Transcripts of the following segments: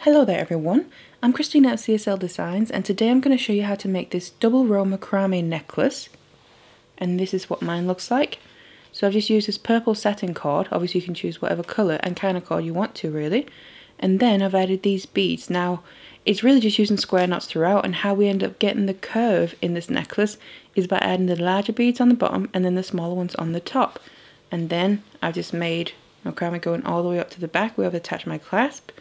Hello there everyone, I'm Christina at CSLdesigns and today I'm going to show you how to make this double row macrame necklace, and this is what mine looks like. So I've just used this purple satin cord. Obviously you can choose whatever colour and kind of cord you want to really, and then I've added these beads. Now it's really just using square knots throughout, and how we end up getting the curve in this necklace is by adding the larger beads on the bottom and then the smaller ones on the top. And then I've just made macrame going all the way up to the back where I've attached my clasp.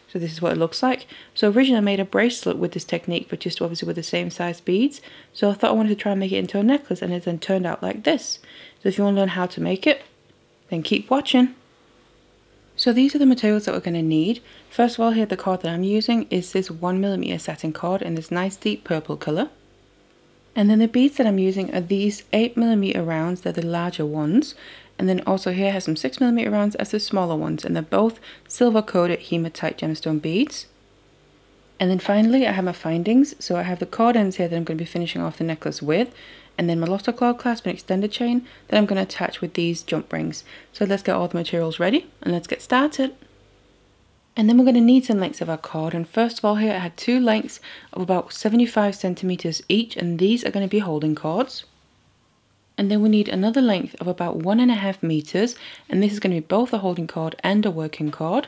So this is what it looks like. So originally I made a bracelet with this technique, but just obviously with the same size beads. So I thought I wanted to try and make it into a necklace, and it then turned out like this. So if you want to learn how to make it, then keep watching. So these are the materials that we're going to need. First of all, here the cord that I'm using is this 1mm satin cord in this nice deep purple colour. And then the beads that I'm using are these 8mm rounds, they're the larger ones. And then also here I have some 6mm rounds as the smaller ones, and they're both silver coated hematite gemstone beads. And then finally I have my findings. So I have the cord ends here that I'm going to be finishing off the necklace with, and then my lost claw clasp and extended chain that I'm going to attach with these jump rings. So let's get all the materials ready and let's get started. And then we're going to need some lengths of our cord, and first of all here I had two lengths of about 75 centimeters each, and these are going to be holding cords. And then we need another length of about 1.5 meters, and this is going to be both a holding cord and a working cord.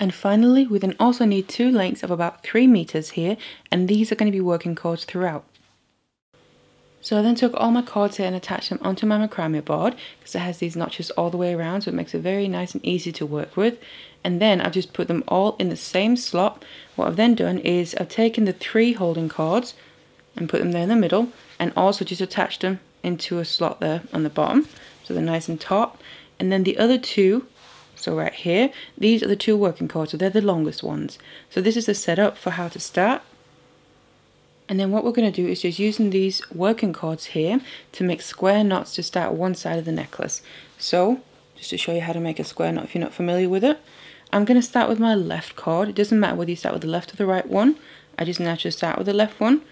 And finally we then also need two lengths of about 3 meters here, and these are going to be working cords throughout. So I then took all my cords here and attached them onto my macrame board, because it has these notches all the way around, so it makes it very nice and easy to work with. And then I've just put them all in the same slot. What I've then done is I've taken the 3 holding cords and put them there in the middle, and also just attached them into a slot there on the bottom, so they're nice and taut. And then the other two, so right here, these are the 2 working cords, so they're the longest ones. So this is the setup for how to start. And then what we're going to do is just using these working cords here to make square knots to start one side of the necklace. So just to show you how to make a square knot if you're not familiar with it, I'm going to start with my left cord. It doesn't matter whether you start with the left or the right one. I just naturally start with the left one.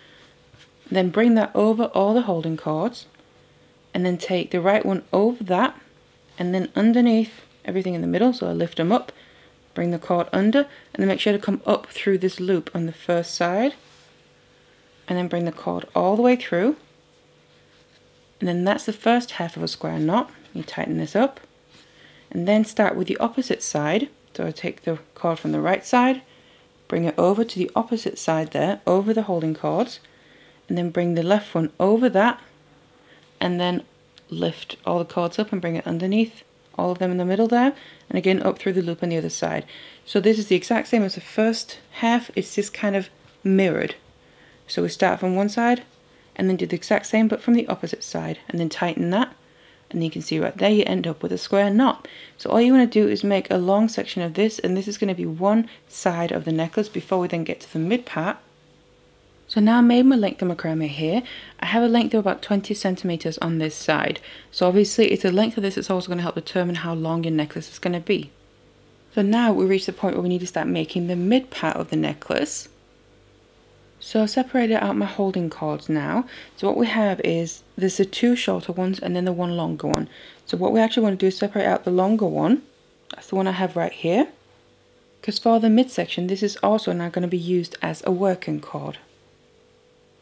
Then bring that over all the holding cords, and then take the right one over that, and then underneath everything in the middle. So I lift them up, bring the cord under, and then make sure to come up through this loop on the first side, and then bring the cord all the way through. And then that's the first half of a square knot. You tighten this up, and then start with the opposite side. So I take the cord from the right side, bring it over to the opposite side there, over the holding cords, and then bring the left one over that, and then lift all the cords up and bring it underneath all of them in the middle there, and again up through the loop on the other side. So this is the exact same as the first half, it's just kind of mirrored. So we start from one side and then do the exact same but from the opposite side, and then tighten that, and you can see right there you end up with a square knot. So all you want to do is make a long section of this, and this is going to be one side of the necklace before we then get to the mid part. So now I made my length of macrame here. I have a length of about 20 centimeters on this side. So obviously it's the length of this that's also going to help determine how long your necklace is going to be. So now we reach the point where we need to start making the mid part of the necklace. So I've separated out my holding cords now. So what we have is, there's the 2 shorter ones and then the 1 longer one. So what we actually want to do is separate out the longer one. That's the one I have right here. Because for the midsection, this is also now going to be used as a working cord.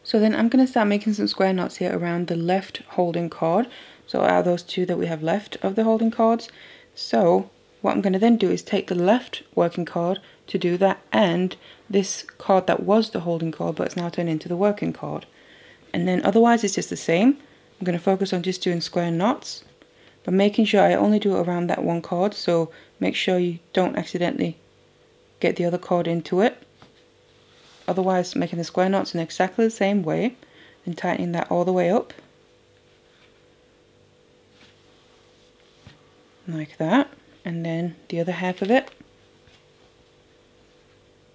So then I'm going to start making some square knots here around the left holding cord. So out of those 2 that we have left of the holding cords. So what I'm going to then do is take the left working cord to do that, and this cord that was the holding cord but it's now turned into the working cord. And then otherwise it's just the same. I'm going to focus on just doing square knots, but making sure I only do it around that 1 cord, so make sure you don't accidentally get the other cord into it. Otherwise, making the square knots in exactly the same way, and tightening that all the way up. Like that. And then the other half of it.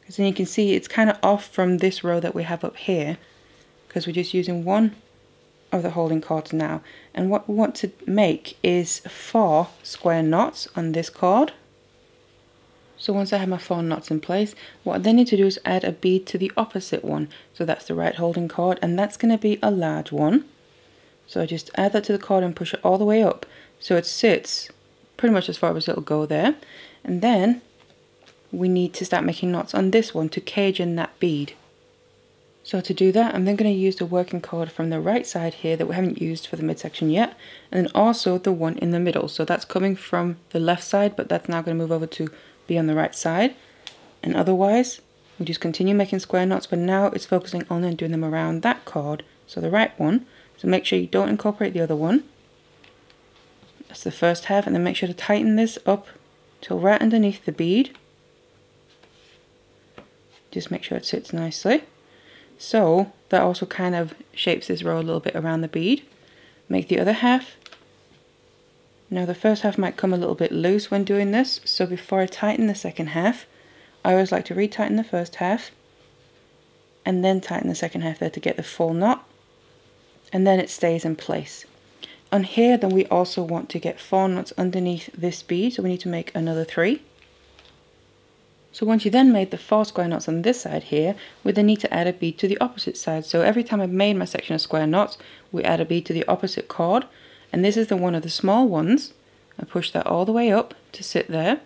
Because then you can see it's kind of off from this row that we have up here, because we're just using 1 of the holding cords now. And what we want to make is 4 square knots on this cord. So once I have my 4 knots in place, what I then need to do is add a bead to the opposite one. So that's the right holding cord, and that's going to be a large one. So I just add that to the cord and push it all the way up, so it sits pretty much as far as it'll go there. And then we need to start making knots on this one to cage in that bead. So to do that, I'm then going to use the working cord from the right side here that we haven't used for the midsection yet, and then also the one in the middle. So that's coming from the left side, but that's now going to move over to be on the right side. And otherwise, we just continue making square knots, but now it's focusing only on doing them around that cord, so the right one. So make sure you don't incorporate the other one. That's the first half, and then make sure to tighten this up till right underneath the bead. Just make sure it sits nicely. So that also kind of shapes this row a little bit around the bead. Make the other half. Now the first half might come a little bit loose when doing this, so before I tighten the second half, I always like to retighten the first half and then tighten the second half there to get the full knot, and then it stays in place. On here then we also want to get 4 knots underneath this bead, so we need to make another 3. So once you then made the 4 square knots on this side here, we then need to add a bead to the opposite side. So every time I've made my section of square knots, we add a bead to the opposite cord, and this is the one of the small ones. I push that all the way up to sit there,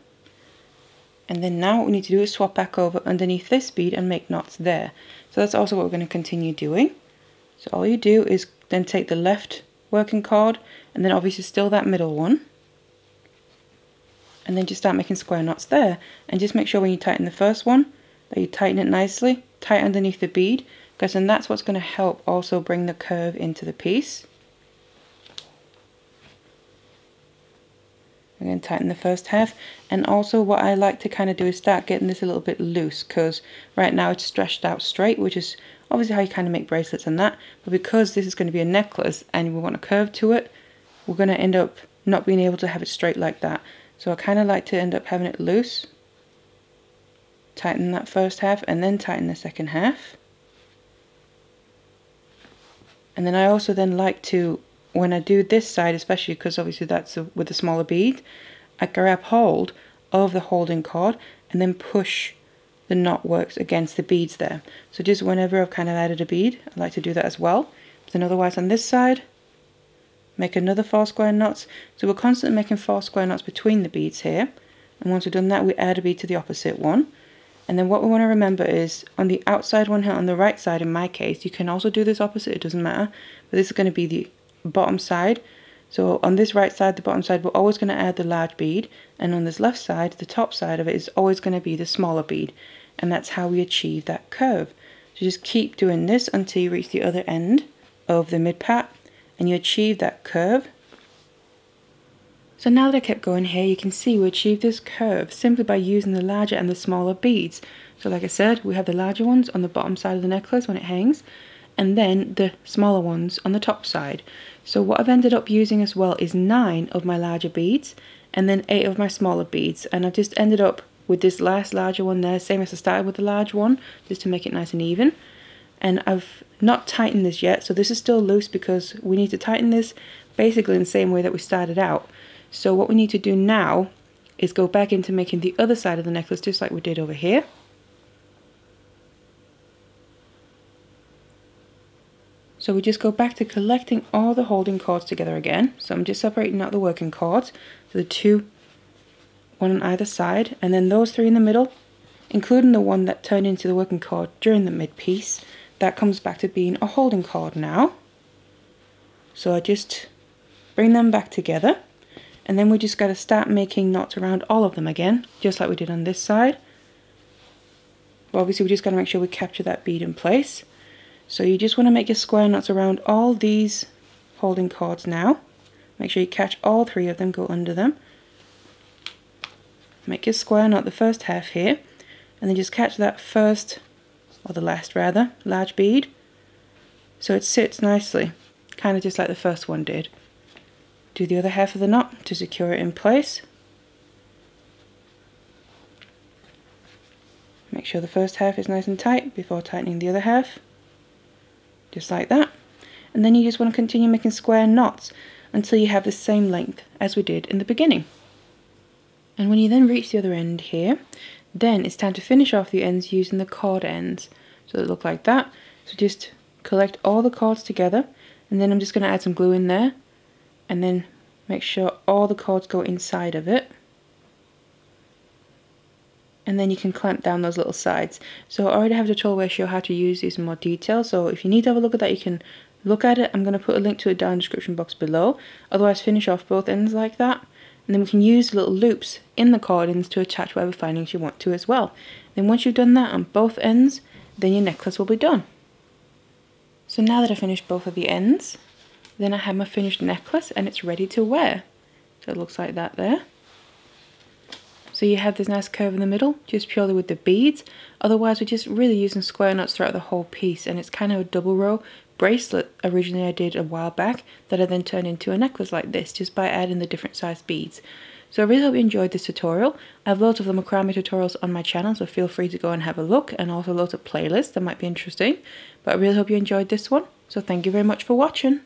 and then now what we need to do is swap back over underneath this bead and make knots there. So that's also what we're going to continue doing. So all you do is then take the left working cord, and then obviously still that middle one, and then just start making square knots there, and just make sure when you tighten the first one that you tighten it nicely, tight underneath the bead, because then that's what's going to help also bring the curve into the piece. I'm going to tighten the first half, and also what I like to kind of do is start getting this a little bit loose, because right now it's stretched out straight, which is obviously how you kind of make bracelets and that, but because this is going to be a necklace and we want a curve to it, we're going to end up not being able to have it straight like that. So I kind of like to end up having it loose, tighten that first half and then tighten the second half. And then I also then like to, when I do this side, especially because obviously that's with the smaller bead, I grab hold of the holding cord and then push the knot works against the beads there. So just whenever I've kind of added a bead, I like to do that as well. But then otherwise on this side, make another 4 square knots. So we're constantly making 4 square knots between the beads here, and once we've done that we add a bead to the opposite one. And then what we want to remember is on the outside one here on the right side, in my case, you can also do this opposite, it doesn't matter, but this is going to be the bottom side. So on this right side, the bottom side, we're always going to add the large bead, and on this left side, the top side of it is always going to be the smaller bead, and that's how we achieve that curve. So just keep doing this until you reach the other end of the mid part and you achieve that curve. So now that I kept going here, you can see we achieved this curve simply by using the larger and the smaller beads. So like I said, we have the larger ones on the bottom side of the necklace when it hangs, and then the smaller ones on the top side. So what I've ended up using as well is 9 of my larger beads and then 8 of my smaller beads, and I've just ended up with this last larger one there, same as I started with the large one, just to make it nice and even. And I've not tightened this yet, so this is still loose because we need to tighten this basically in the same way that we started out. So what we need to do now is go back into making the other side of the necklace just like we did over here. So we just go back to collecting all the holding cords together again. So I'm just separating out the working cords, so the 2, one on either side, and then those 3 in the middle, including the one that turned into the working cord during the mid piece. That comes back to being a holding cord now. So I just bring them back together, and then we just got to start making knots around all of them again, just like we did on this side. But obviously we just got to make sure we capture that bead in place. So you just want to make your square knots around all these holding cords now. Make sure you catch all 3 of them, go under them. Make your square knot the first half here, and then just catch that first, or the last rather, large bead, so it sits nicely, kind of just like the first one did. Do the other half of the knot to secure it in place. Make sure the first half is nice and tight before tightening the other half, just like that. And then you just want to continue making square knots until you have the same length as we did in the beginning. And when you then reach the other end here, then it's time to finish off the ends using the cord ends. So they look like that. So just collect all the cords together, and then I'm just going to add some glue in there, and then make sure all the cords go inside of it. and then you can clamp down those little sides. So I already have a tutorial where I show how to use these in more detail, so if you need to have a look at that, you can look at it. I'm going to put a link to it down in the description box below. Otherwise, finish off both ends like that, and then we can use little loops in the cordons to attach whatever findings you want to as well. Then once you've done that on both ends, then your necklace will be done. So now that I've finished both of the ends, then I have my finished necklace and it's ready to wear. So it looks like that there. So you have this nice curve in the middle, just purely with the beads. Otherwise, we're just really using square knots throughout the whole piece, and it's kind of a double row bracelet originally I did a while back that I then turned into a necklace like this, just by adding the different sized beads. So I really hope you enjoyed this tutorial. I have loads of the macrame tutorials on my channel, so feel free to go and have a look, and also loads of playlists that might be interesting. But I really hope you enjoyed this one, so thank you very much for watching.